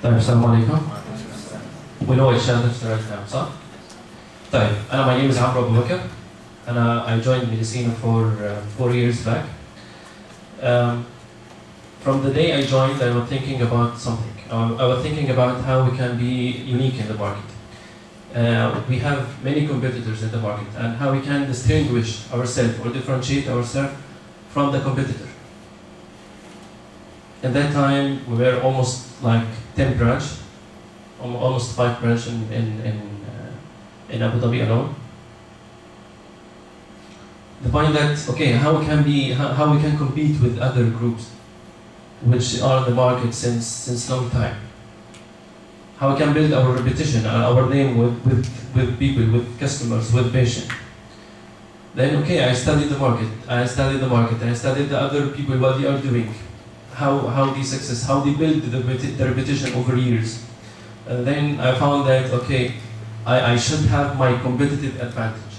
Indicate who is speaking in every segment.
Speaker 1: طيب السلام عليكم. We know each other right now, صح؟ طيب my name is .عمروأبوبكر. I joined medicine for 4 years back. From the day I joined, I was thinking about something. I was thinking about how we can be unique in the market. We have many competitors in the market, and how we can distinguish ourselves or differentiate ourselves from the competitor. At that time, we were almost like 10 branch, almost 5 branch in Abu Dhabi alone. The point that how we can compete with other groups which are in the market since long time. How we can build our reputation and our name with people, with customers, with patients. Then I studied the market. I studied the other people, what they are doing, how they success, how they build the reputation over years. And then I found that I should have my competitive advantage.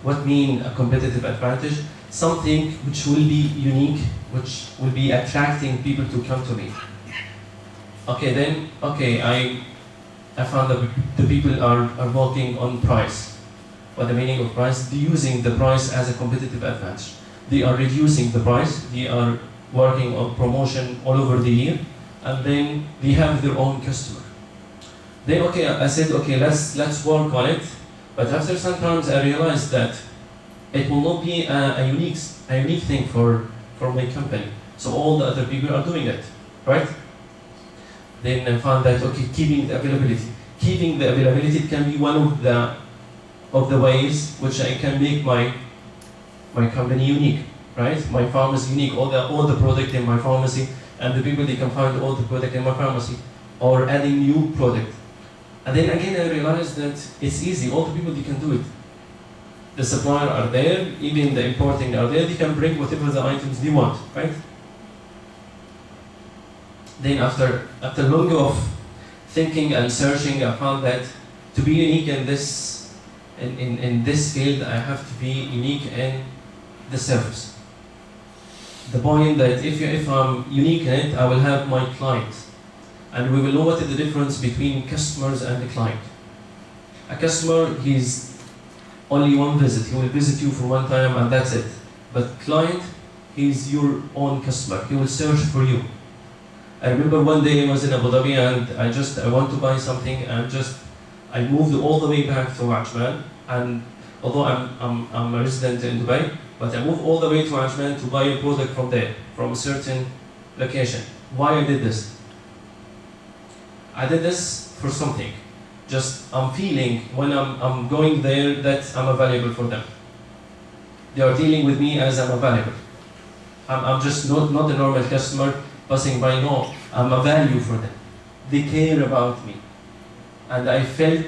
Speaker 1: What mean a competitive advantage? Something which will be unique, which will be attracting people to come to me. I found that the people are working on price. What the meaning of price? They're using the price as a competitive advantage. They are reducing the price, they are working on promotion all over the year, and then they have their own customer. Then I said, let's work on it. But after sometimes I realized that it will not be a unique thing for my company. So all the other people are doing it, right? Then I found that keeping the availability can be one of the ways which I can make my company unique, right? My pharmacy unique, all the product in my pharmacy, and the people they can find all the product in my pharmacy, or adding new product. And then again I realized that it's easy, all the people they can do it. The supplier are there, even the importing are there, they can bring whatever the items they want, right? Then after long of thinking and searching, I found that to be unique in this field, I have to be unique in the service. The point that if I'm unique in it, I will have my clients, and we will know what is the difference between customers and the client. A customer, he's only one visit. He will visit you for one time and that's it. But client, he's your own customer. He will search for you. I remember one day I was in Abu Dhabi and I want to buy something, and I moved all the way back to Ajman, and although I'm a resident in Dubai, but I moved all the way to Ajman to buy a product from there, from a certain location. Why I did this? I did this for something. Just I'm feeling when I'm going there that I'm available for them. They are dealing with me as I'm available. I'm just not a normal customer passing by. No, I'm a value for them. They care about me. And I felt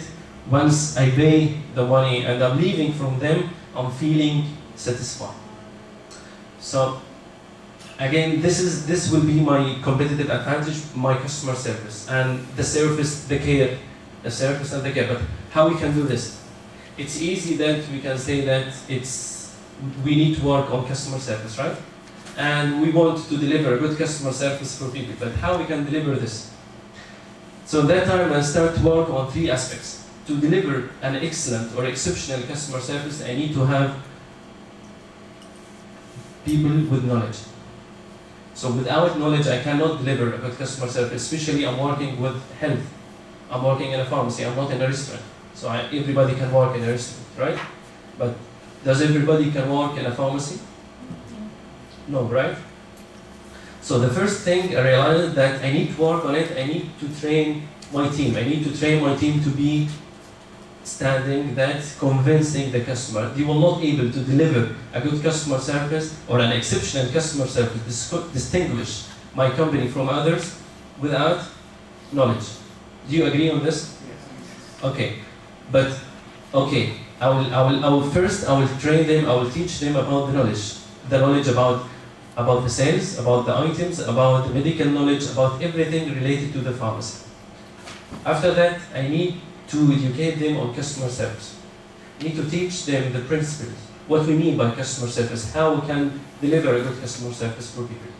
Speaker 1: once I pay the money and I'm leaving from them, I'm feeling satisfied. So again, this will be my competitive advantage, my customer service, and the service, the care. The service and the care. But how we can do this? It's easy that we can say that we need to work on customer service, right? And we want to deliver a good customer service for people. But how we can deliver this? So at that time I start to work on 3 aspects. To deliver an excellent or exceptional customer service, I need to have people with knowledge. So without knowledge, I cannot deliver a good customer service. Especially I'm working with health. I'm working in a pharmacy, I'm not in a restaurant. So everybody can work in a restaurant, right? But does everybody can work in a pharmacy? No, right? So the first thing I realized that I need to work on it, I need to train my team. I need to train my team to be standing that convincing the customer. They will not be able to deliver a good customer service or an exceptional customer service, distinguish my company from others without knowledge. Do you agree on this? Yes. I will train them. I will teach them about the knowledge about the sales, about the items, about the medical knowledge, about everything related to the pharmacy. After that, I need to educate them on customer service. I need to teach them the principles, what we mean by customer service, how we can deliver a good customer service for people.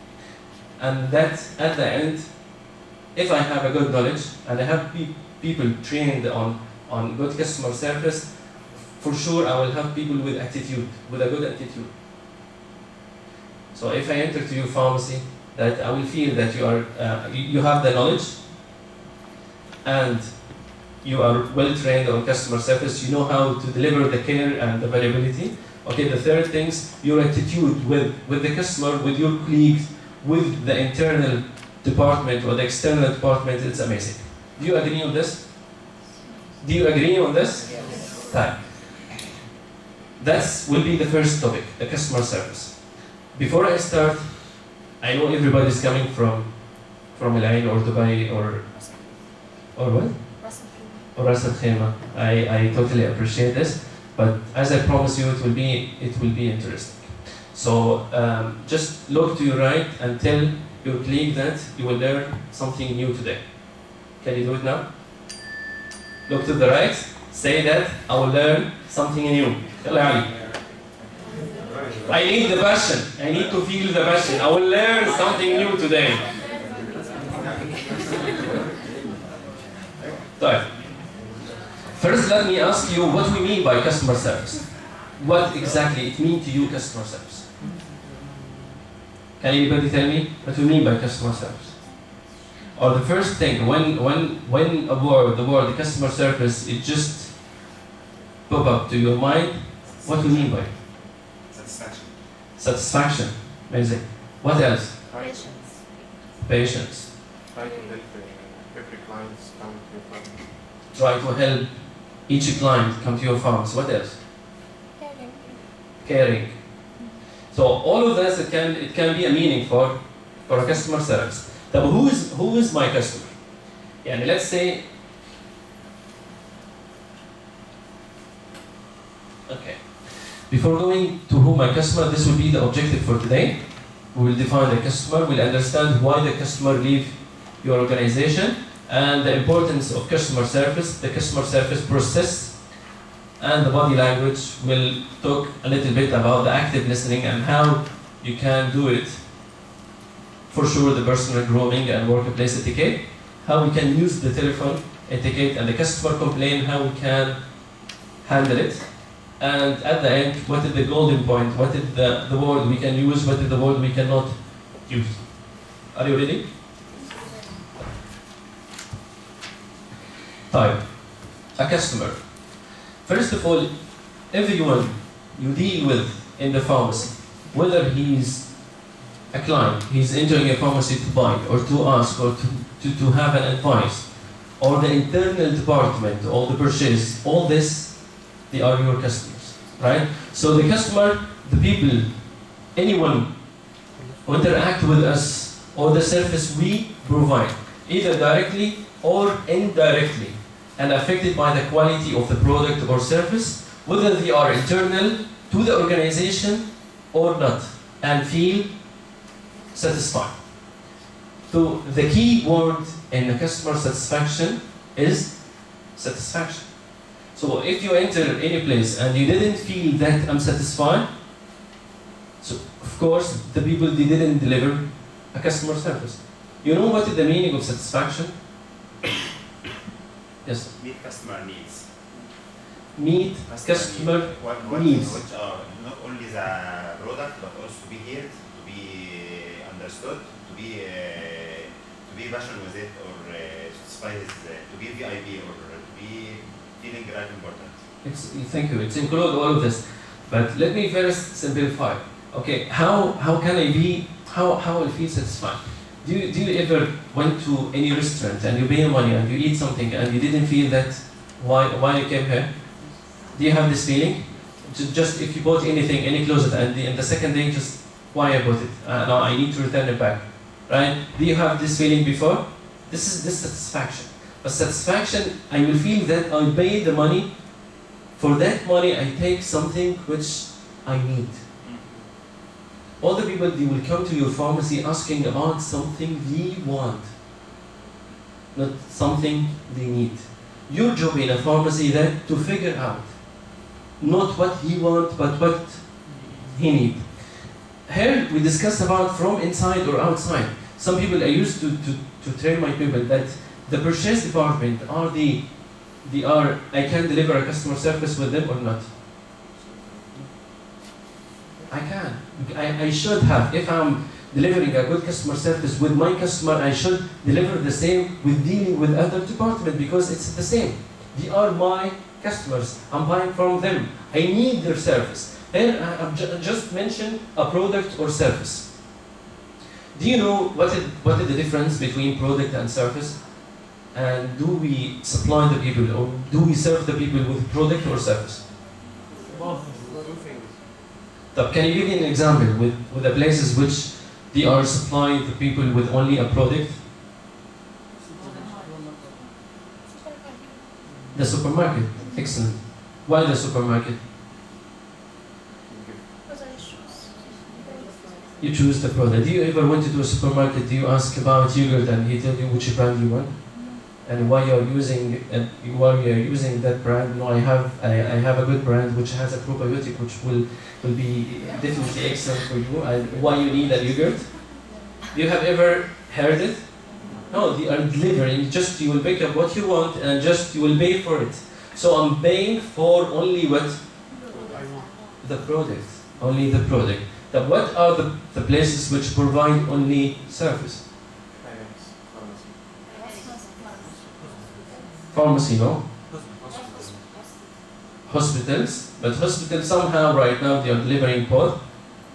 Speaker 1: And that, at the end, if I have a good knowledge and I have people trained on good customer service, for sure I will have people with attitude, with a good attitude. So if I enter to your pharmacy, that I will feel that you have the knowledge and you are well trained on customer service, you know how to deliver the care and the availability. Okay, the third things, your attitude with the customer, with your colleagues, with the internal department or the external department, it's amazing. Do you agree on this? Do you agree on this?
Speaker 2: Yes.
Speaker 1: Right. That will be the first topic, the customer service. Before I start, I know everybody's coming from Al Ain or Dubai or what? Or Ras Al Khaimah. I totally appreciate this, but as I promise you, it will be interesting. So just look to your right and tell your colleague that you will learn something new today. Can you do it now? Look to the right, say that I will learn something new. I need the passion. I need to feel the passion. I will learn something new today. طيب. First, let me ask you what we mean by customer service. What exactly it means to you, customer service? Can anybody tell me what we mean by customer service? Or the first thing, when the word customer service, it just pop up to your mind, what do you mean by it?
Speaker 2: Satisfaction.
Speaker 1: Satisfaction. Amazing. What else?
Speaker 3: Patience.
Speaker 1: Patience.
Speaker 4: Try to help every client come to your firm.
Speaker 1: Try to help each client come to your farms. What else?
Speaker 3: Caring.
Speaker 1: Caring. So all of this, it can be a meaning for a customer service. Now, who is my customer? And let's say, okay. Before going to who my customer, this will be the objective for today. We will define the customer, we'll understand why the customer leave your organization, and the importance of customer service, the customer service process, and the body language. We'll talk a little bit about the active listening and how you can do it. For sure, the personal grooming and workplace etiquette, how we can use the telephone etiquette and the customer complaint, how we can handle it. And at the end, what is the golden point? What is the word we can use? What is the word we cannot use? Are you ready? Type. A customer. First of all, everyone you deal with in the pharmacy, whether he's a client, he's entering a pharmacy to buy or to ask or to have an advice, or the internal department, all the purchase, all this, they are your customers, right? So the customer, the people, anyone who interact with us or the service we provide, either directly or indirectly, and affected by the quality of the product or service, whether they are internal to the organization or not, and feel satisfied. So the key word in the customer satisfaction is satisfaction. So if you enter any place and you didn't feel that I'm satisfied, so of course the people, they didn't deliver a customer service. You know what is the meaning of satisfaction? Yes.
Speaker 2: Meet customer needs.
Speaker 1: Meet customer needs.
Speaker 2: Which are not only the product, but also to be heard, to be understood, to be passionate with it, or satisfy his, to be VIP, or to be feeling right important.
Speaker 1: Thank you. It's include all of this, but let me first simplify. Okay, how can I be? How I feel satisfied? Do you ever went to any restaurant and you pay money and you eat something and you didn't feel that why you came here? Do you have this feeling? Just if you bought anything, any closet, and in the second day, just why I bought it? No, I need to return it back, right? Do you have this feeling before? This is this satisfaction. But satisfaction, I will feel that I pay the money. For that money, I take something which I need. All the people, they will come to your pharmacy asking about something they want, not something they need. Your job in a pharmacy is that to figure out not what he wants, but what he needs. Here we discussed about from inside or outside. Some people are used to train my people that the purchase department I can deliver a customer service with them or not? I can. I should have. If I'm delivering a good customer service with my customer, I should deliver the same with dealing with other department because it's the same. They are my customers. I'm buying from them. I need their service. And I've just mentioned a product or service. Do you know what is the difference between product and service? And do we supply the people or do we serve the people with product or service?
Speaker 4: Both. Two things.
Speaker 1: So can you give me an example with the places which they are supplying the people with only a product? The supermarket. Excellent. Why the supermarket? You choose the product. Do you ever went to a supermarket, do you ask about yogurt and he tell you which brand you want? And why you're using that brand? No, I have a good brand which has a probiotic which will be definitely excellent for you. And why you need a yogurt? Do you have ever heard it? No, they are delivering. Just you will pick up what you want and just you will pay for it. So I'm paying for only what? The product. Only the product. Then what are the places which provide only service? Pharmacy, no? Hospitals, but hospitals somehow right now they are delivering both.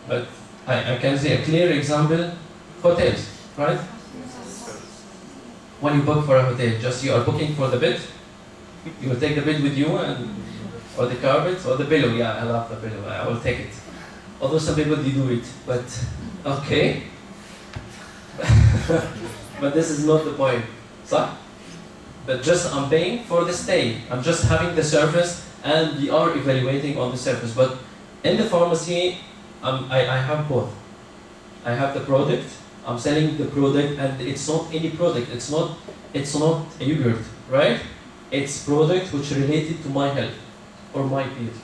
Speaker 1: But I can say a clear example, hotels, right? When you book for a hotel, just you are booking for the bed, you will take the bed with you or the carpet or the pillow. Yeah, I love the pillow, I will take it. Although some people they do it, but okay. But this is not the point, so? But just I'm paying for the stay. I'm just having the service and we are evaluating on the service. But in the pharmacy, I have both. I have the product, I'm selling the product and it's not any product. It's not a yogurt, right? It's product which related to my health or my beauty,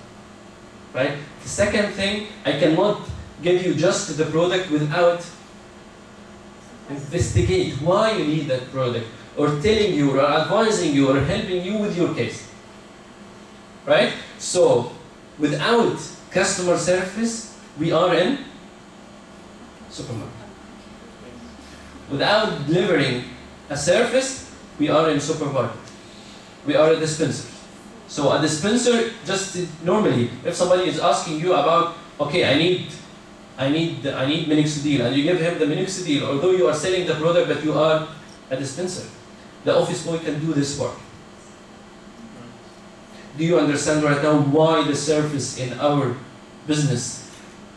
Speaker 1: right? The second thing, I cannot give you just the product without investigate why you need that product, or telling you, or advising you, or helping you with your case. Right? So, without customer service, we are in supermarket. Without delivering a service, we are in supermarket. We are a dispenser. So a dispenser, just normally, if somebody is asking you about, okay, I need minoxidil, and you give him the minoxidil, although you are selling the product, but you are a dispenser. The office boy can do this work. Do you understand right now why the service in our business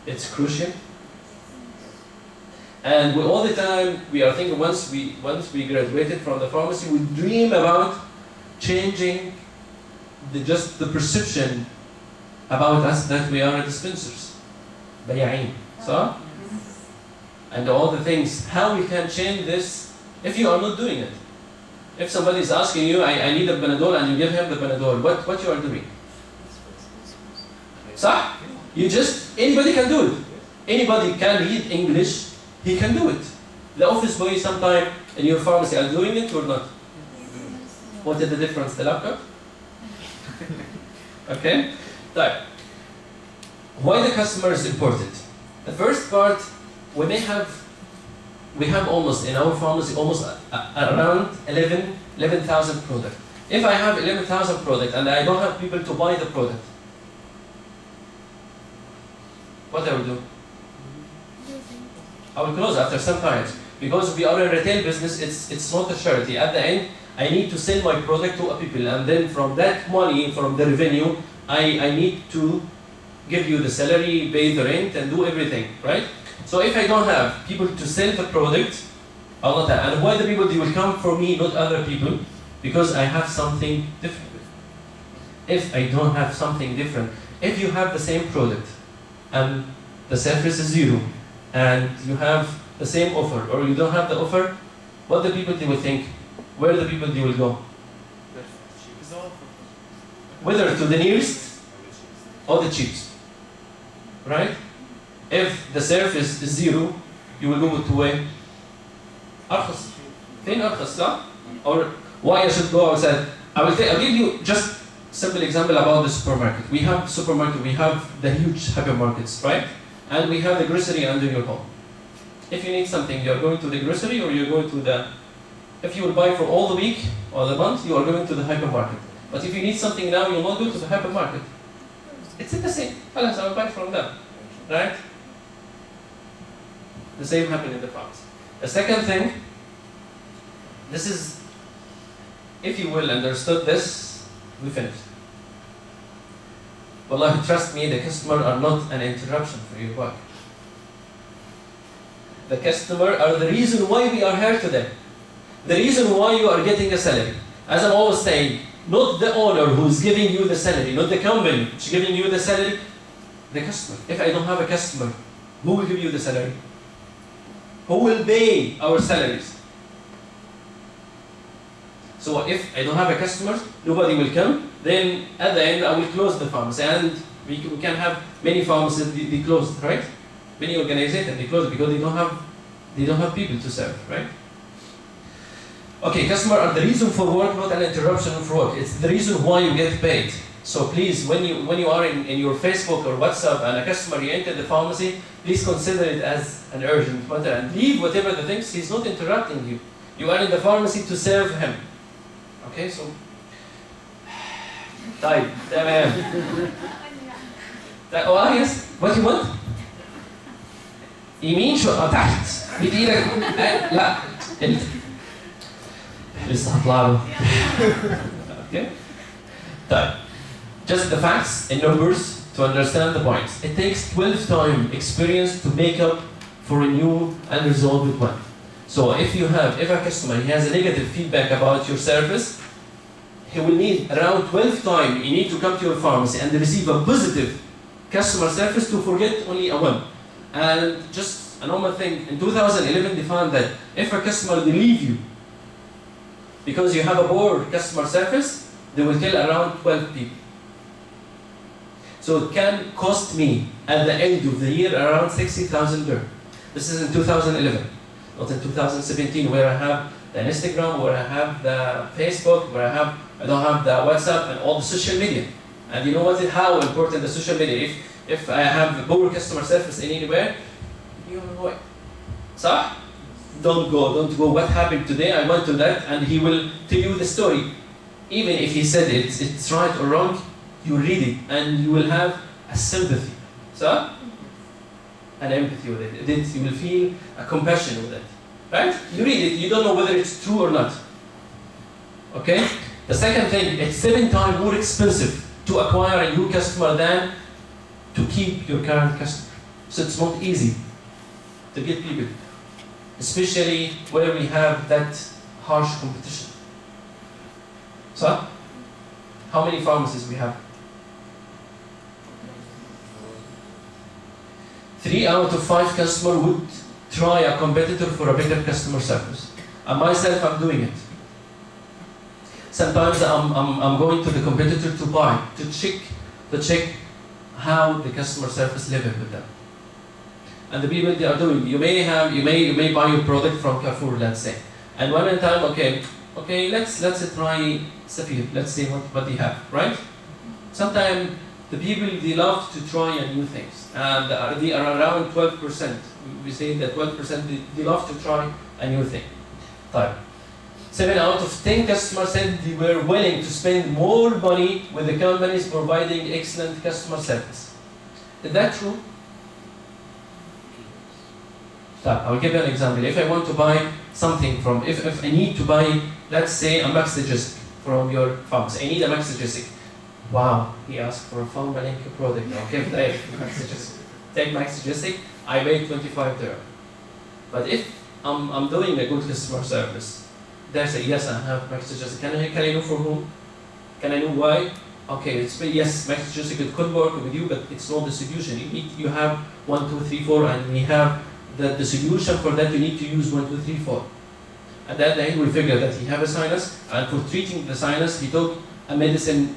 Speaker 1: it's crucial? And we, all the time we are thinking once we graduated from the pharmacy, we dream about changing just the perception about us that we are dispensers. Bayain. So? And all the things, how we can change this if you are not doing it. If somebody is asking you, I need a Panadol, and you give him the Panadol, what you are doing? So, you just, anybody can do it. Anybody can read English, he can do it. The office boy sometime in your pharmacy are doing it or not? What is the difference? The laptop? Okay? Right. Why the customer is important? The first part, we have almost in our pharmacy around 11,000 products. If I have 11,000 products and I don't have people to buy the product, what I will do? I will close after some time, because we are a retail business. It's not a charity. At the end, I need to sell my product to people, and then from that money, from the revenue, I need to give you the salary, pay the rent, and do everything, right? So if I don't have people to sell the product, I will not have. And why the people, they will come for me, not other people? Because I have something different. If I don't have something different, if you have the same product, and the service is zero, and you have the same offer, or you don't have the offer, what the people, they will think? Where the people, they will go? Whether to the nearest or the cheapest, right? If the service is zero, you will go to where? أرخص. فين أرخص صح؟ Or why I should go outside? I'll give you just simple example about the supermarket. We have supermarket, we have the huge hypermarkets, right? And we have the grocery under your home. If you need something, you're going to the grocery or you're going to the... If you will buy for all the week or the month, you are going to the hypermarket. But if you need something now, you'll not go to the hypermarket. It's the same. Alas, I will buy from them, right? The same happened in the past. The second thing, this is, if you will understood this, we finished. Wallahi, trust me, the customer are not an interruption for your work. The customer are the reason why we are here today. The reason why you are getting a salary. As I'm always saying, not the owner who's giving you the salary, not the company who's giving you the salary, the customer. If I don't have a customer, who will give you the salary? Who will pay our salaries? So if I don't have a customer, nobody will come, then at the end I will close the pharmacy. And we can have many pharmacies, they closed, right? Many organizations, they close because they don't have people to serve, right? Okay, customers are the reason for work, not an interruption of work. It's the reason why you get paid. So please, when you are in your Facebook or WhatsApp and a customer, you enter the pharmacy, please consider it as an urgent matter and leave whatever the things. He's not interrupting you. You are in the pharmacy to serve him. Okay, so طيب تمام. Oh yes, what you want? يمين شو تحت بإيدك لا انت لسه هطلع له. Okay. طيب. Just the facts and numbers to understand the points. It takes 12 time experience to make up for a new unresolved one. So if a customer he has a negative feedback about your service, he will need around 12 times you need to come to your pharmacy and receive a positive customer service to forget only a one. And just a normal thing, in 2011 they found that if a customer will leave you because you have a poor customer service, they will kill around 12 people. So it can cost me at the end of the year around 60,000 dirham. This is in 2011, not in 2017 where I have the Instagram, where I have the Facebook, where I don't have the WhatsApp and all the social media. And you know how important the social media. If I have poor customer service anywhere, you know what? صح? Don't go. What happened today? I went to that, and he will tell you the story. Even if he said it's right or wrong, you read it and you will have a sympathy, so an empathy with it. You will feel a compassion with it, right? You read it, you don't know whether it's true or not. Okay. The second thing, it's 7 times more expensive to acquire a new customer than to keep your current customer. So it's not easy to get people, especially where we have that harsh competition. So, how many pharmacies we have? 3 out of 5 customers would try a competitor for a better customer service. And myself, I'm doing it. Sometimes I'm going to the competitor to check how the customer service level with them. And the people they are doing, you may buy your product from Carrefour, let's say. And one time, okay, let's try Safir, let's see what they have, right? Sometimes the people, they love to try new things. And they are around 12%. We say that 12% they love to try a new thing. 7 out of 10 customers said they were willing to spend more money with the companies providing excellent customer service. Is that true? I'll give you an example. If I want to buy something from, if I need to buy, let's say, a Maxigesic from your pharmacy. I need a Maxigesic. Wow, he asked for a Pharmalinka product. Okay, take Maxigesic, I pay 25 dirham. But if I'm doing a good customer service, they say, yes, I have Maxigesic. Can I know for whom? Can I know why? Okay, yes, Maxigesic could work with you, but it's not the solution. You have 1, 2, 3, 4, and we have the solution for that. You need to use 1, 2, 3, 4. And at the end, we figure that he have a sinus, and for treating the sinus, he took a medicine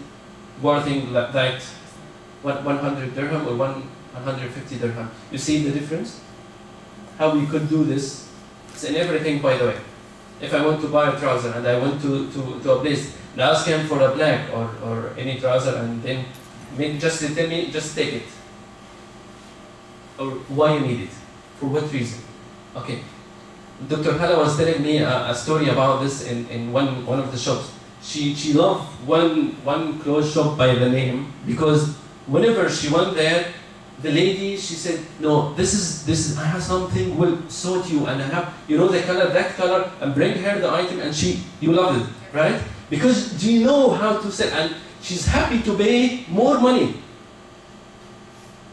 Speaker 1: worth like 100 dirham or 150 dirham. You see the difference? How we could do this? It's in everything, by the way. If I want to buy a trouser and I went to a place and ask him for a black or any trouser and then just tell me, just take it. Or why you need it? For what reason? Okay. Dr. Hala was telling me a story about this in one of the shops. She loved one clothes shop by the name because whenever she went there, the lady, she said, no, this is I have something will suit you and I have, you know, the color, that color, and bring her the item and you love it, right? Because do you know how to sell? And she's happy to pay more money.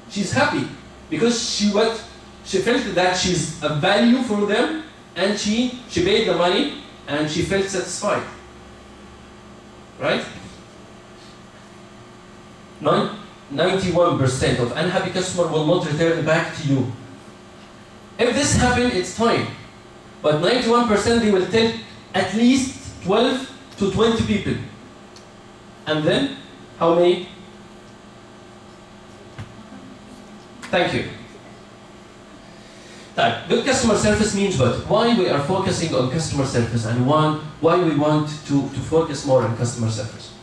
Speaker 1: She's happy because she felt that she's a value for them and she paid the money and she felt satisfied. Right? 91% of unhappy customer will not return back to you. If this happens, it's fine. But 91% they will tell at least 12 to 20 people. And then, how many? Thank you. Good customer service means what? Why we are focusing on customer service and why we want to focus more on customer service.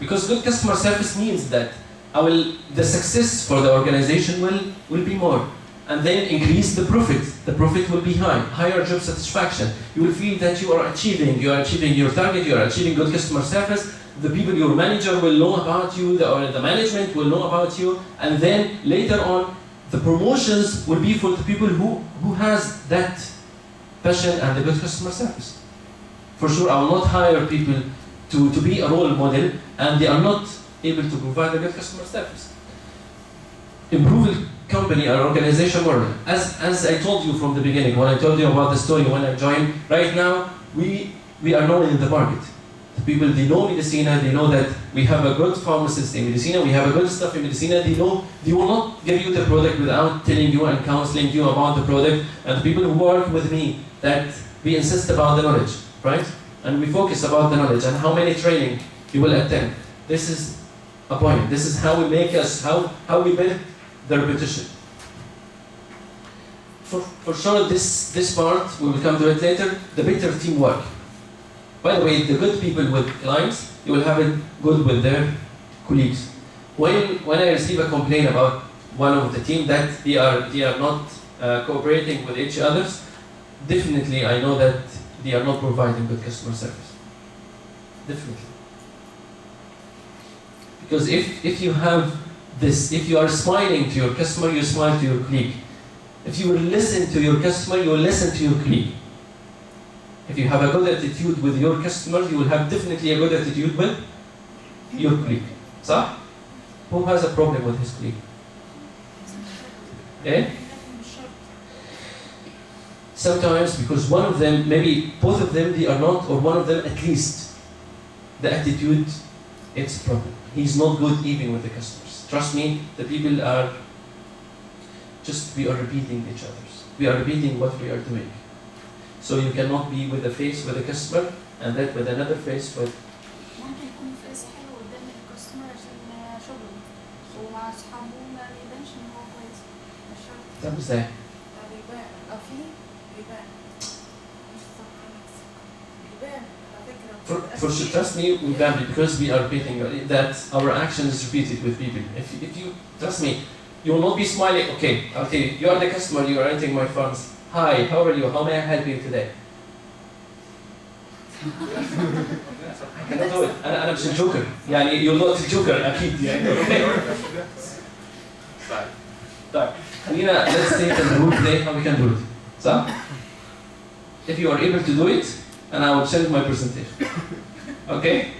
Speaker 1: Because good customer service means that the success for the organization will be more. And then increase the profit. The profit will be higher job satisfaction. You will feel that you are achieving your target, you are achieving good customer service. The people, your manager will know about you, the management will know about you, and then later on, the promotions will be for the people who has that passion and the good customer service. For sure, I will not hire people to be a role model and they are not able to provide a good customer service. Improve the company or organization model. As I told you from the beginning, when I told you about the story when I joined, right now we are known in the market. The people, they know Medicina, they know that we have a good pharmacist in Medicina, we have a good staff in Medicina, they know they will not give you the product without telling you and counseling you about the product. And the people who work with me, that we insist about the knowledge, right? And we focus about the knowledge and how many training you will attend. This is a point. This is how we make us, how we build the repetition. For sure, this part, we will come to it later, the better teamwork. By the way, the good people with clients, you will have it good with their colleagues. When I receive a complaint about one of the team that they are not cooperating with each other, definitely I know that they are not providing good customer service. Definitely. Because if you have this, if you are smiling to your customer, you smile to your colleague. If you will listen to your customer, you will listen to your colleague. If you have a good attitude with your customers, you will have definitely a good attitude with your colleague. صح? Who has a problem with his colleague? Eh? Sometimes because one of them, maybe both of them, they are not, or one of them at least, the attitude, it's a problem. He's not good even with the customers. Trust me, the people are we are repeating each other's. We are repeating what we are doing. So you cannot be with a face with a customer and then with another face with.
Speaker 3: ممكن يكون فيس حلو قدام الكاستمر عشان شغله ومع اصحابه ما بيبانش ان هو كويس. مش شرط.
Speaker 1: طب ازاي؟
Speaker 3: بيبان بيبان
Speaker 1: For sure, trust me, we can because we are repeating that our action is repeated with people. If you trust me, you will not be smiling. Okay, I'll tell you. You are the customer. You are entering my funds. Hi, how are you? How may I help you today? I cannot do it. أنا مش الجوكر. يعني you're not الجوكر أكيد يعني. طيب خلينا let's take a rule today how we can do it. صح? If you are able to do it, and I will send my presentation. Okay?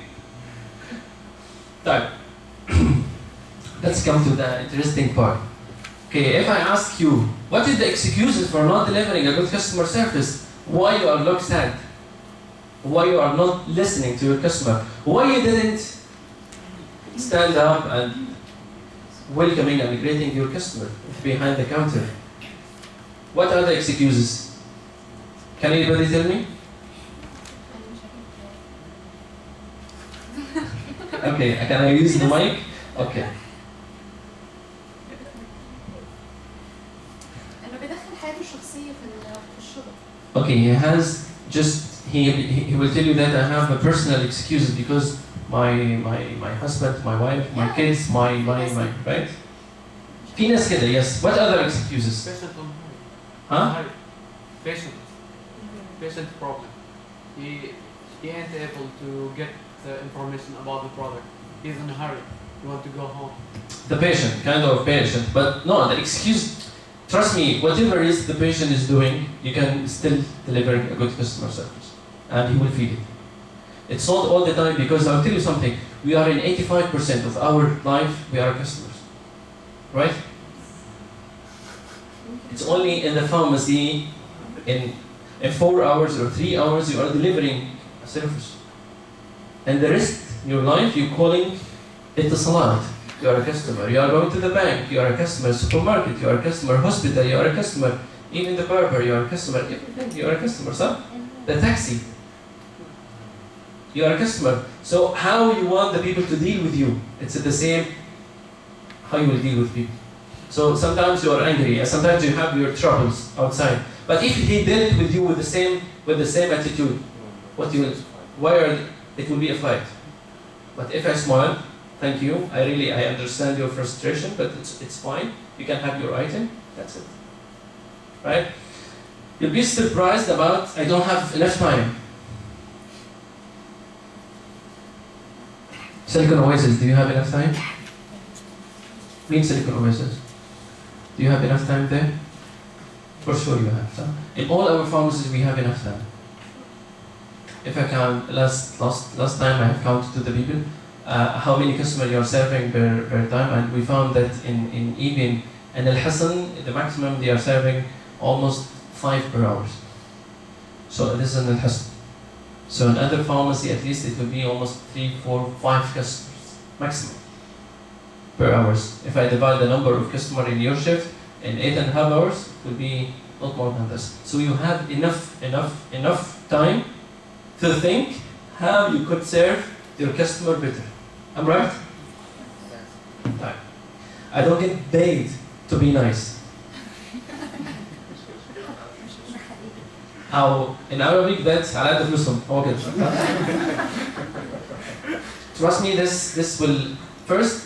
Speaker 1: طيب. Let's come to the interesting part. Okay, if I ask you, what is the excuses for not delivering a good customer service? Why you are looked sad? Why you are not listening to your customer? Why you didn't stand up and welcoming and greeting your customer behind the counter? What are the excuses? Can anybody tell me? Okay, can I use the mic? Okay. Okay, he has just, he will tell you that I have a personal excuses because my husband, my wife, my kids, my, right? في ناس كده, yes. What other excuses?
Speaker 5: Patient on
Speaker 1: Huh?
Speaker 5: hurry. Patient problem. He ain't able to get the information about the product. He's in a hurry. He want to go home.
Speaker 1: The patient, kind of patient, but no, the excuse, trust me, whatever is the patient is doing, you can still deliver a good customer service, and he will feel it. It's not all the time, because I'll tell you something, we are in 85% of our life, we are customers, right? It's only in the pharmacy, in 4 hours or 3 hours, you are delivering a service. And the rest, your life, you're calling it a salat. You are a customer. You are going to the bank. You are a customer. Supermarket. You are a customer. Hospital. You are a customer. Even the barber. You are a customer. Everything. You are a customer, sir. The taxi. You are a customer. So how you want the people to deal with you? It's the same. How you will deal with people. So sometimes you are angry, and sometimes you have your troubles outside. But if he dealt with you with the same attitude, what you will, it will be a fight. But if I smile, thank you, I understand your frustration, but it's fine. You can have your item. That's it. Right? You'll be surprised about I don't have enough time. Silicon Oasis, do you have enough time? Mean Silicon Oasis. Do you have enough time there? For sure you have. So in all our pharmacies we have enough time. If I count, last time I have counted to the people how many customers you are serving per time, and we found that in even in Al Hassan, the maximum they are serving almost 5 per hour. So this is in Al Hassan. So in other pharmacy at least it will be almost 3, 4, 5 customers maximum per hours. If I divide the number of customers in your shift in 8.5 hours, it will be not more than this. So you have enough time to think how you could serve your customer better. I'm right? Right. I don't get paid to be nice. أو in Arabic that's على قد فلوسهم هو كده. Trust me, this will first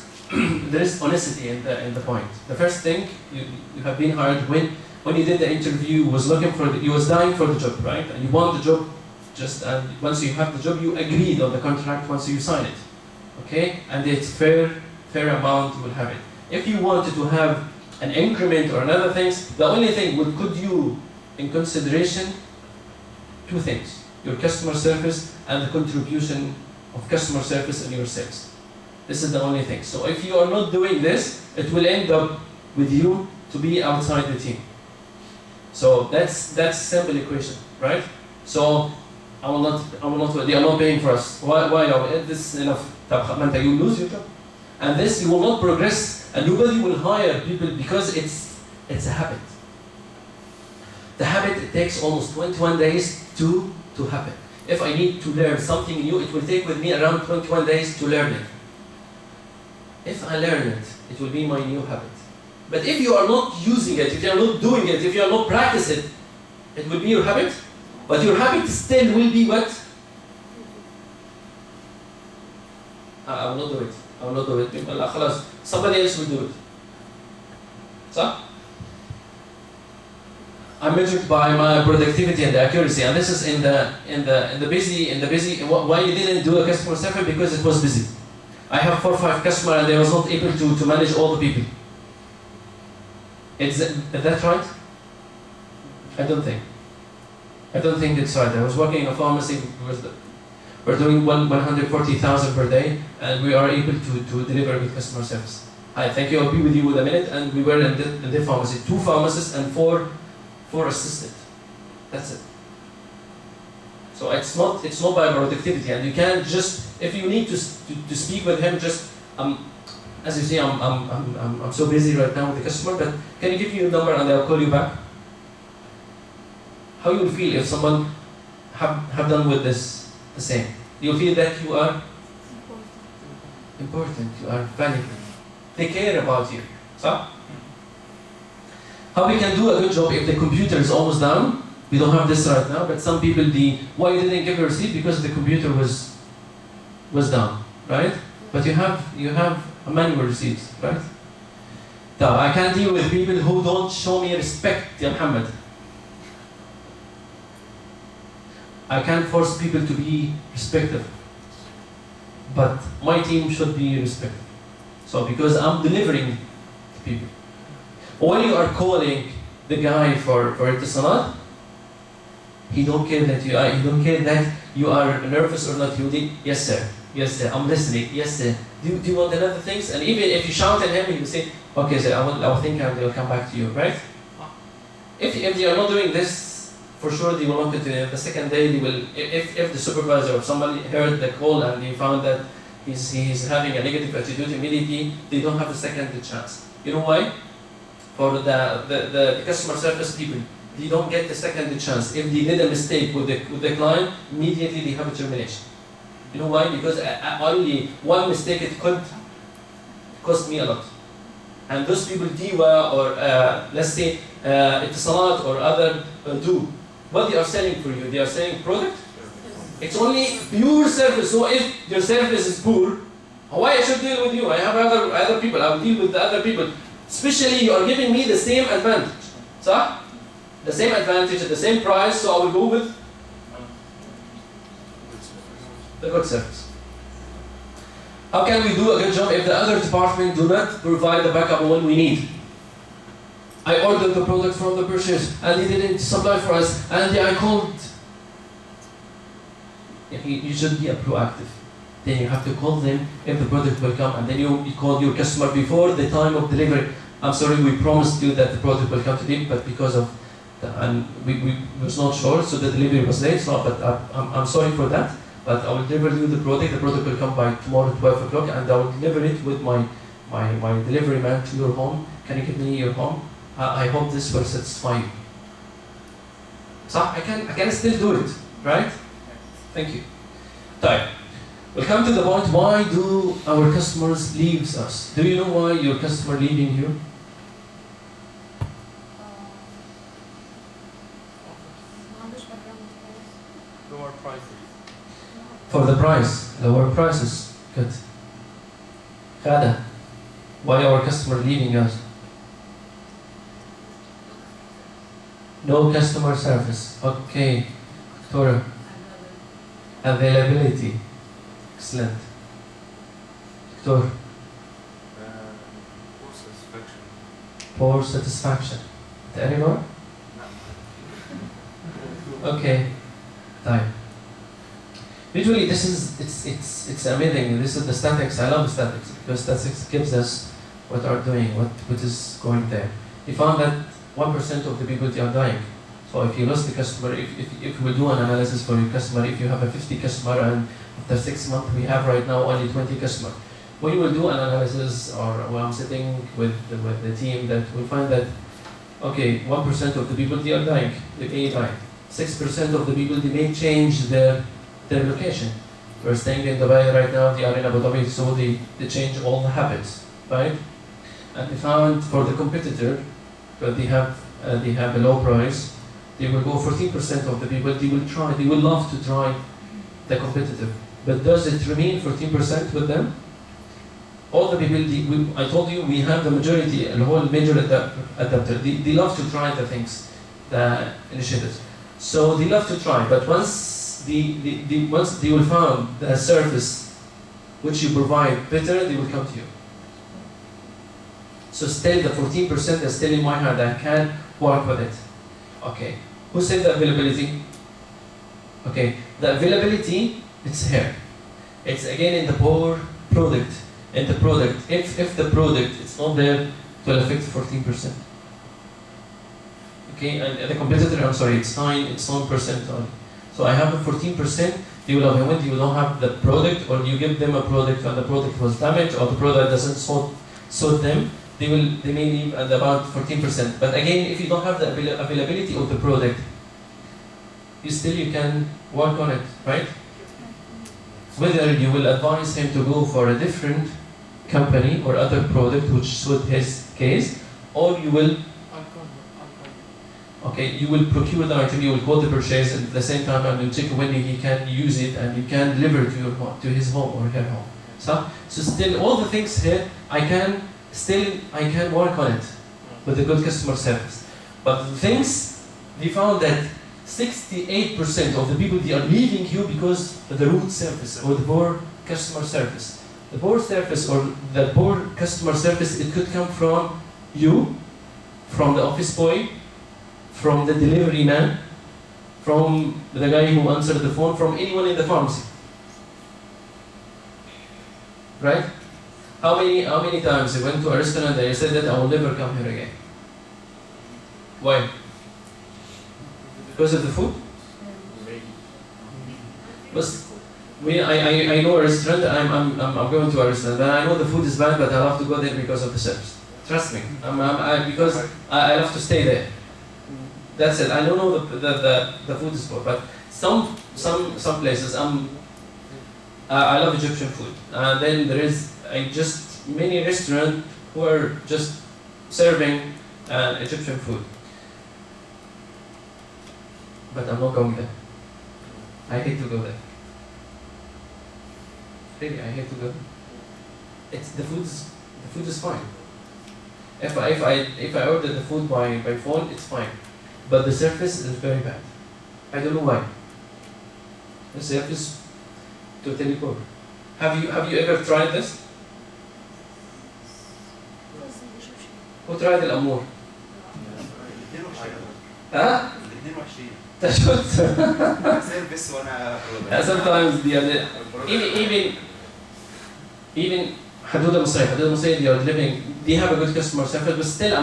Speaker 1: there is honesty in the point. The first thing you have been hired when you did the interview, was looking for you was dying for the job, right? And you want the job. And once you have the job, you agreed on the contract once you sign it, okay? And it's fair amount, you will have it. If you wanted to have an increment or another things, the only thing would put you in consideration 2 things: your customer service and the contribution of customer service in your sales. This is the only thing. So if you are not doing this, it will end up with you to be outside the team. So that's simple equation, right? So I will not, they are not paying for us. Why this is enough? You lose your job. And this, you will not progress, and nobody will hire people because it's a habit. The habit, it takes almost 21 days to happen. If I need to learn something new, it will take with me around 21 days to learn it. If I learn it, it will be my new habit. But if you are not using it, if you are not doing it, if you are not practicing it, it will be your habit. But your habit still will be what? I will not do it. I will not do it. Somebody else will do it. So, I'm measured by my productivity and the accuracy, and this is in the busy. Why you didn't do a customer service? Because it was busy. I have 4 or 5 customers, and I was not able to manage all the people. Is that right? I don't think it's right. I was working in a pharmacy. We're doing 140,000 per day, and we are able to deliver good customer service. Hi, thank you. I'll be with you in a minute. And we were in the pharmacy, 2 pharmacists and 4 assistants. That's it. So it's not by productivity, and you can't just, if you need to speak with him, just as you say, I'm so busy right now with the customer, but can you give me your number and I'll call you back? How you will feel if someone have done with this the same? You feel that you are important, you are valuable. They care about you. So, how we can do a good job if the computer is almost down? We don't have this right now, but some people, why you didn't give a receipt? Because the computer was down, right? But you have a manual receipt, right? Now, I can't deal with people who don't show me respect, Ya Muhammad. I can't force people to be respectful, but my team should be respectful. So because I'm delivering to people. When you are calling the guy for اتصالات, he don't care that you are nervous or not. Yes sir, I'm listening. Yes sir. Do you want another things? And even if you shout at him, he will say, okay sir, I will think and they'll come back to you, right? If they are not doing this, for sure they will want it. The second day they will. If the supervisor or somebody heard the call and they found that he's having a negative attitude, immediately they don't have a second chance. You know why? For the customer service people, they don't get the second chance. If they did a mistake with the client, immediately they have a termination. You know why? Because only one mistake it could cost me a lot. And those people, Diwa or let's say اتصالات or other do, what they are selling for you? They are selling product. It's only pure service. So if your service is poor, why I should deal with you? I have other people. I will deal with the other people. Especially you are giving me the same advantage. So the same advantage at the same price. So I will go with the good service. How can we do a good job if the other department do not provide the backup when we need? I ordered the product from the purchase and they didn't supply for us, and I called. You should be proactive. Then you have to call them if the product will come, and then you call your customer before the time of delivery. I'm sorry, we promised you that the product will come today, but because of and we was not sure, so the delivery was late. So, but I'm sorry for that. But I will deliver you the product. The product will come by tomorrow 12 o'clock, and I will deliver it with my delivery man to your home. Can you give me your home? I hope this will satisfy you. So I can still do it, right? Thank you. Right. We'll come to the point, why do our customers leave us? Do you know why your customer leaving you?
Speaker 5: Lower prices.
Speaker 1: For the price, lower prices. Good. Khada, why our customer leaving us? No customer service. Okay. Tora. Availability. Excellent. Doctor.
Speaker 4: Poor satisfaction.
Speaker 1: Poor satisfaction. Any more? Okay. Time. Usually this is it's amazing. This is the statistics. I love statistics because statistics gives us what are doing, what is going there. We found that 1% of the people they are dying. So if you lost the customer, if we do an analysis for your customer, if you have a 50 customer and after 6 months we have right now only 20 customers, we will do an analysis, or when I'm sitting with the team, that we find that okay, 1% of the people they are dying, they may die. 6% of the people they may change their location. We're staying in Dubai right now, they are in Abu Dhabi, so they change all the habits, right? And we found for the competitor, but they have a low price, they will go 14% of the people, they will love to try the competitor. But does it remain 14% with them? All the people, I told you, we have the majority, the whole major adapter. They love to try the things, the initiatives. So they love to try, but once they will find the service which you provide better, they will come to you. So still the 14% is still in my hand, I can work with it. Okay, who said the availability? Okay, the availability, it's here. It's again in the poor product. In the product, if the product is not there, it will affect 14%. Okay, and the competitor, I'm sorry, it's 9% only. So I have a 14%. They will have, when you don't have the product, or you give them a product and the product was damaged, or the product doesn't suit them, they may leave at about 14%. But again, if you don't have the availability of the product, you can work on it, right? Whether you will advise him to go for a different company or other product which suit his case, or you will. Okay, you will procure the item, you will quote the purchase, and at the same time, I will check when he can use it and you can deliver to your home, to his home or her home. So still all the things here, I can work on it with a good customer service. But the things, we found that 68% of the people, they are leaving you because of the rude service or the poor customer service. The poor service or the poor customer service, it could come from you, from the office boy, from the delivery man, from the guy who answered the phone, from anyone in the pharmacy. Right? How many times you went to a restaurant and you said that I will never come here again? Why? Because of the food? I know a restaurant, I'm going to a restaurant, and I know the food is bad, but I have to go there because of the service. Trust me, because I have to stay there. That's it. I don't know the food is poor, but some places I love Egyptian food. And then there is just many restaurants who are just serving Egyptian food. But I'm not going there. I hate to go there. Really, I hate to go there. The food is fine. If I order the food by phone, it's fine. But the service is very bad. I don't know why. The service totally poor. Have you ever tried this? Who tried الأمور؟ ها؟ تشوت.
Speaker 2: Service وانا.
Speaker 1: Sometimes even حدود المصرية they are living, they have a good customer service, but still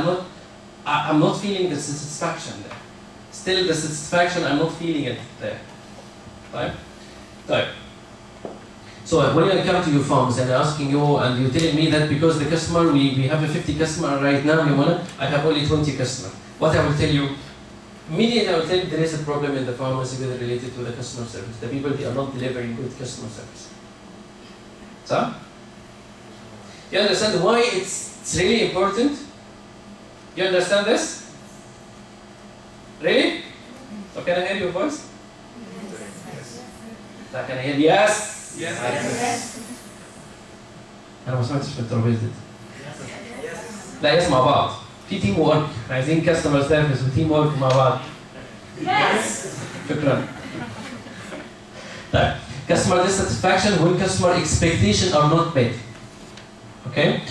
Speaker 1: I'm not feeling the satisfaction there. Still the satisfaction, I'm not feeling it there. Right? So when I come to your farms and asking you, and you're telling me that because the customer, we have a 50 customer right now, I have only 20 customers. What I will tell you, immediately I will tell you there is a problem in the pharmacy related to the customer service. The people, they are not delivering good customer service. So? You understand why it's really important? You understand this? Really? So can I hear your voice? Yes. Can I hear yes? Yes. أنا ما سمعتش في الترابيزة دي. لا يسمع بعض. في تيم وورك. عايزين كاستمر سيرفيس وتيم وورك مع بعض. Yes. شكرا. طيب. Customer dissatisfaction when customer expectations are not met. Okay.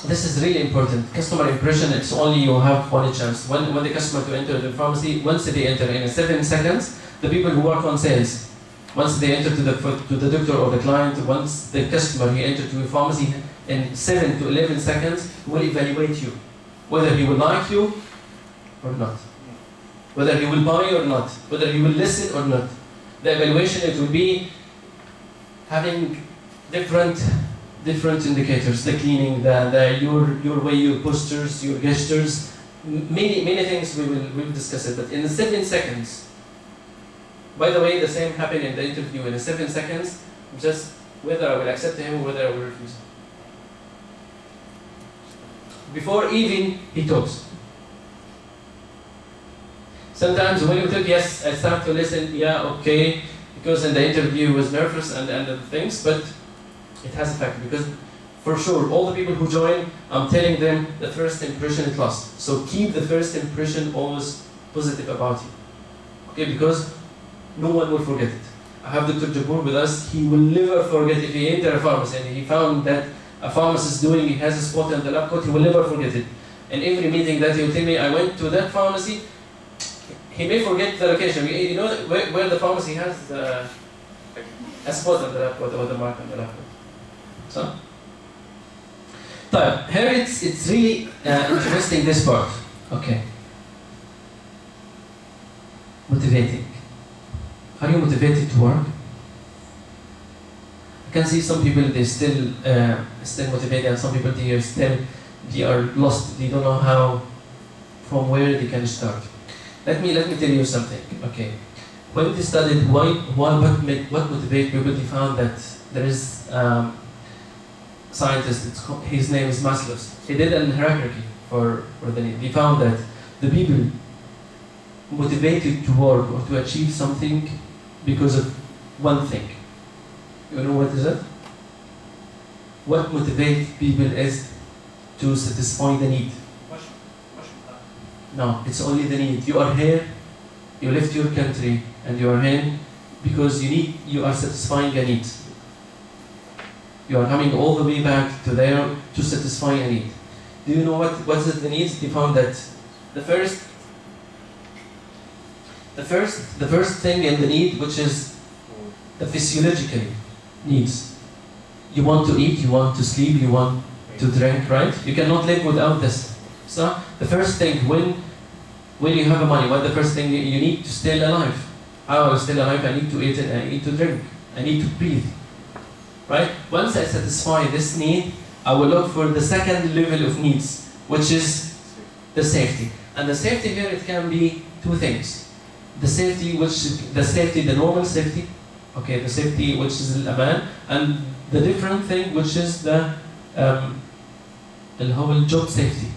Speaker 1: This is really important. Customer impression, it's only you have one chance. When the customer to enter the pharmacy, once they enter in 7 seconds, the people who work on sales, once they enter to the doctor or the client, once the customer he entered to the pharmacy, in 7 to 11 seconds, will evaluate you, whether he will like you or not, whether he will buy or not, whether he will listen or not. The evaluation, it will be having different indicators, the cleaning, your way, your postures, your gestures, many things we will discuss it. But in 7 seconds, by the way, the same happened in the interview. In 7 seconds, just whether I will accept him or whether I will refuse him. Before even he talks. Sometimes when you talk, yes, I start to listen, yeah, okay, because in the interview he was nervous and the things, but it has effect, because for sure, all the people who join, I'm telling them the first impression it lost. So keep the first impression always positive about you. Okay, because no one will forget it. I have Dr. Jabur with us, he will never forget if he entered a pharmacy and he found that a pharmacist he has a spot in the lab coat, he will never forget it. And every meeting that he will tell me, I went to that pharmacy, he may forget the location. You know where the pharmacy has a spot on the lab coat or the mark on the lab coat. So, here it's really interesting, this part. Okay. Motivating. Are you motivated to work? I can see some people, they still motivated, and some people they are lost. They don't know how, from where they can start. Let me tell you something. Okay. When we studied what motivates people, they found that there is scientist, his name is Maslow. He did an hierarchy for the need. He found that the people motivated to work or to achieve something because of one thing. You know what is it? What motivates people is to satisfy the need. No, it's only the need. You are here, you left your country, and you are here because you are satisfying a need. You are coming all the way back to there to satisfy a need. Do you know what is the needs? They found that the first thing in the need, which is the physiological needs. You want to eat, you want to sleep, you want to drink, right? You cannot live without this. So the first thing, when you have money, what the first thing you need to stay alive? How I stay alive? I need to eat and I need to drink. I need to breathe. Right? Once I satisfy this need, I will look for the second level of needs, which is the safety. And the safety here, it can be two things. The normal safety, okay, the safety which is al-aman, and the different thing which is the job safety.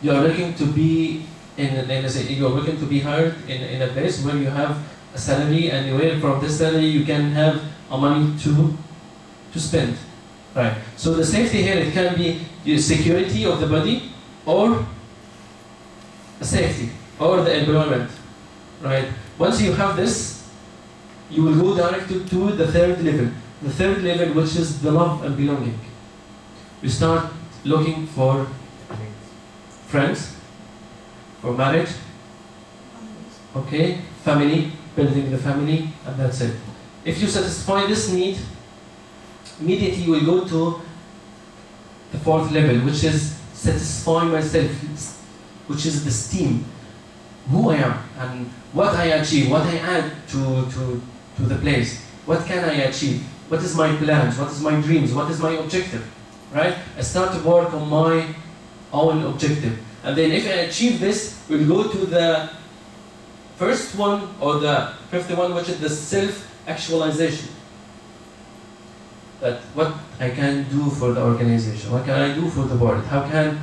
Speaker 1: You are looking to be you are looking to be hired in a place where you have a salary, and where from this salary you can have a money to spend. Right. So the safety here, it can be the security of the body, or a safety, or the employment. Right. Once you have this, you will go directly to the third level. The third level, which is the love and belonging. You start looking for friends, for marriage, okay, family, building the family, and that's it. If you satisfy this need, immediately you will go to the fourth level, which is satisfy myself, which is the esteem, who I am, and what I achieve, what I add to the place, what can I achieve, what is my plans, what is my dreams, what is my objective, right? I start to work on my own objective. And then if I achieve this, we'll go to the first one, or the fifth one, which is the self-actualization. That what I can do for the organization, what can I do for the board, how can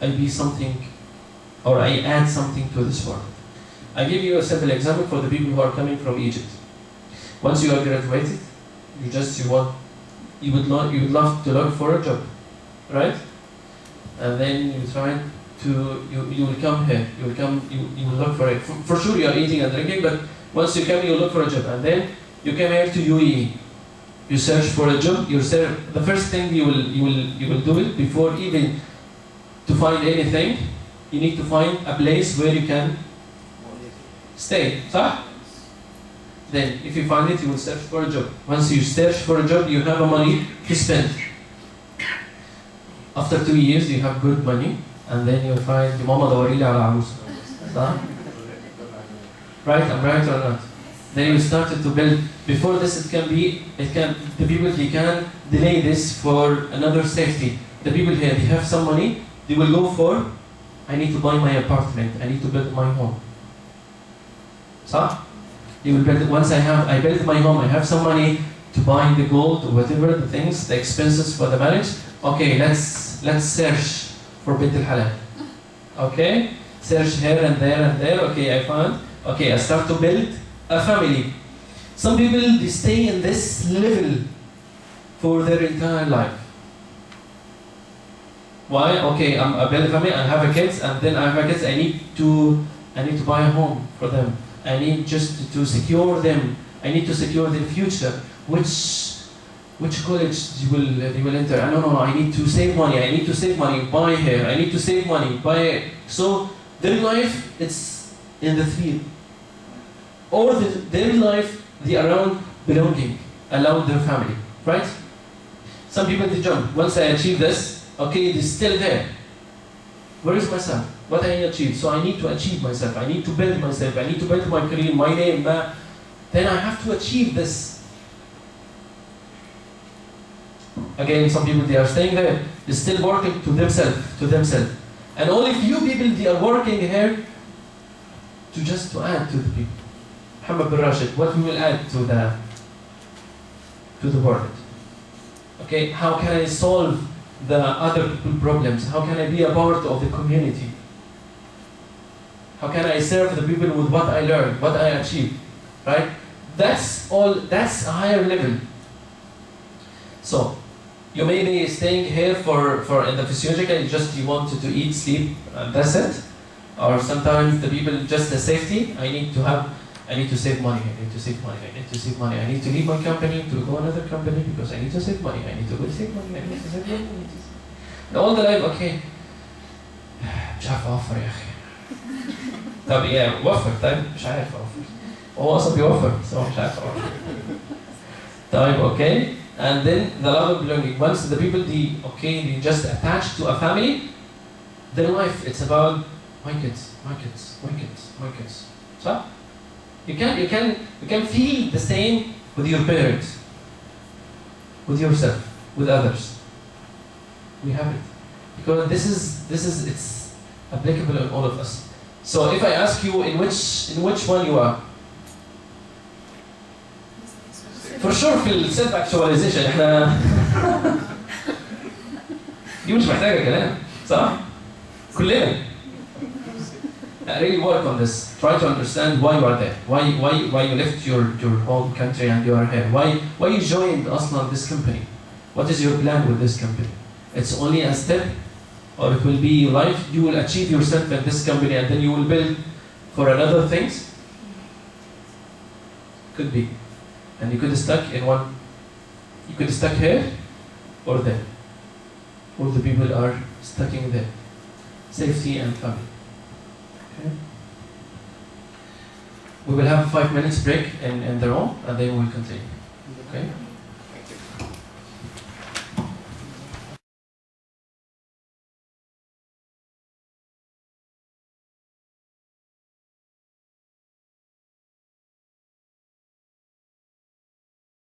Speaker 1: I be something, or I add something to this world. I give you a simple example for the people who are coming from Egypt. Once you are graduated, you would love to look for a job, right? And then you try to, you will come here, you will look for it. For sure you are eating and drinking, but once you come, you look for a job. And then you come here to UAE. You search for a job, the first thing you will do it before even to find anything, you need to find a place where you can stay. صح? Then if you find it, you will search for a job. Once you search for a job, you have a money to spend. After 2 years, you have good money, and then you find ماما دوري لي على عروسة. صح? Right? I'm right or not? Then you started to build. Before this, the people, they can delay this for another safety. The people here, they have some money, they will go for, I need to buy my apartment, I need to build my home. So, they will build, once I build my home, I have some money to buy the gold or whatever, the things, the expenses for the marriage. Okay, let's search for Bint al-Halal. Okay, search here and there, okay, I found, okay, I start to build a family. Some people, they stay in this level for their entire life. Why? Okay, I build a family, I have a kids, and then I have a kids, I need to buy a home for them. I need just to secure them. I need to secure their future. Which college they will enter? No, I need to save money. I need to save money, buy here. I need to save money, buy. So their life, it's in the field. Or their life, they are around belonging, around their family, right? Some people, they jump. Once I achieve this, okay, it is still there. Where is myself? What I achieve? So I need to achieve myself. I need to build myself. I need to build my career, my name. Then I have to achieve this. Again, some people, they are staying there. They're still working to themselves. And only few people, they are working here to add to the people. Muhammad bin Rashid, what we will add to the world. Okay, how can I solve the other people's problems? How can I be a part of the community? How can I serve the people with what I learned, what I achieved, right? That's a higher level. So, you may be staying here for in the physiological, just you wanted to eat, sleep, and that's it. Or sometimes the people just the safety, I need to save money, I need to save money, I need to leave my company to go another company because I need to save money, I need to go save money, I need to save money. And all the life, okay. مش عارف أوفر يا أخي. طب إيه وفر طيب مش عارف أوفر. هو أصلا بيوفر بس هو مش عارف أوفر. طيب okay. And then the love of belonging. Once the people they just attached to a family, their life it's about my kids. So you can feel the same with your parents, with yourself, with others. We have it because this is it's applicable on all of us. So if I ask you in which one you are, for sure في السيلف actualization احنا دي مش محتاجة كلام صح؟ كلنا. Really work on this. Try to understand why you are there. Why you left your home country and you are here. Why you joined أصلا this company. What is your plan with this company? It's only a step, or it will be your life. You will achieve yourself at this company and then you will build for another things. Could be. And you could stuck in one. You could stuck here or there. All the people are stuck in there. Safety and family. Okay. We will have a 5 minutes break in the room and then we will continue. Okay.